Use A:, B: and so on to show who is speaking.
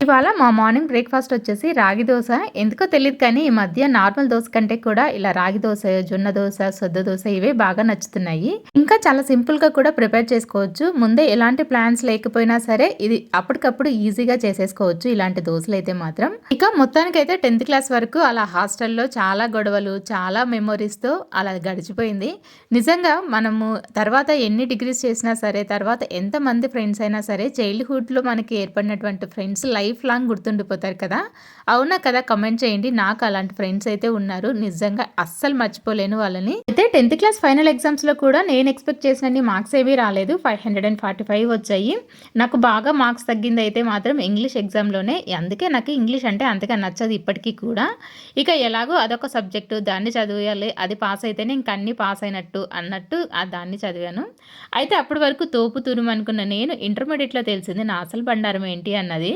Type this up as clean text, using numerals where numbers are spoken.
A: ఇవాళ మా morning breakfast వచ్చేసి రాగి దోస. ఎందుకో తెలీదు కానీ ఈ మధ్య నార్మల్ దోస కంటే కూడా ఇలా రాగి దోస, జొన్న దోస, సొద్ద దోస ఇవే బాగా నచ్చుతున్నాయి. ఇంకా చాలా సింపుల్‌గా కూడా ప్రిపేర్ చేసుకోవచ్చు. ముందే ఎలాంటి ప్లాన్స్ లేకపోయినా సరే ఇది అప్పటికప్పుడు ఈజీగా చేసేసుకోవచ్చు ఇలాంటి దోసలైతే మాత్రం. ఇక మొత్తానికైతే 10థ్ క్లాస్ వరకు అలా హాస్టల్‌లో చాలా గొడవలు, చాలా మెమోరీస్‌తో అలా గడిచిపోయింది. నిజంగా మనము తర్వాత ఎన్ని డిగ్రీస్ చేసినా సరే, తర్వాత ఎంతమంది ఫ్రెండ్స్ అయినా సరే చైల్డ్‌హుడ్‌లో మనకి ఏర్పడినటువంటి ఫ్రెండ్స్ లైఫ్ లాంగ్ గుర్తుండిపోతారు కదా! అవునా కదా! కామెంట్ చేయండి. నాకు అలాంటి ఫ్రెండ్స్ అయితే ఉన్నారు. నిజంగా అస్సలు మర్చిపోలేను వాళ్ళని. అయితే 10థ్ క్లాస్ ఫైనల్ ఎగ్జామ్స్‌లో కూడా నేను ఎక్స్‌పెక్ట్ చేసినన్ని మార్క్స్ ఏవి రాలేదు. 545 వచ్చాయి. నాకు బాగా మార్క్స్ తగ్గిందైతే మాత్రం ఇంగ్లీష్ ఎగ్జామ్‌లోనే. అందుకే నాకు ఇంగ్లీష్ అంటే అంతగా నచ్చదు ఇప్పటికి కూడా. ఇక ఎలాగో అదొక సబ్జెక్టు దాన్ని చదివేయాలి. అది పాస్ అయితేనే ఇంక అన్నీ పాస్ అయినట్టు అన్నట్టు దాన్ని చదివాను. అయితే అప్పటి వరకు తోపు తురుము అనుకున్న నేను ఇంటర్మీడియేట్‌లో తెలిసింది నా అసలు బండారం ఏంటి అన్నది.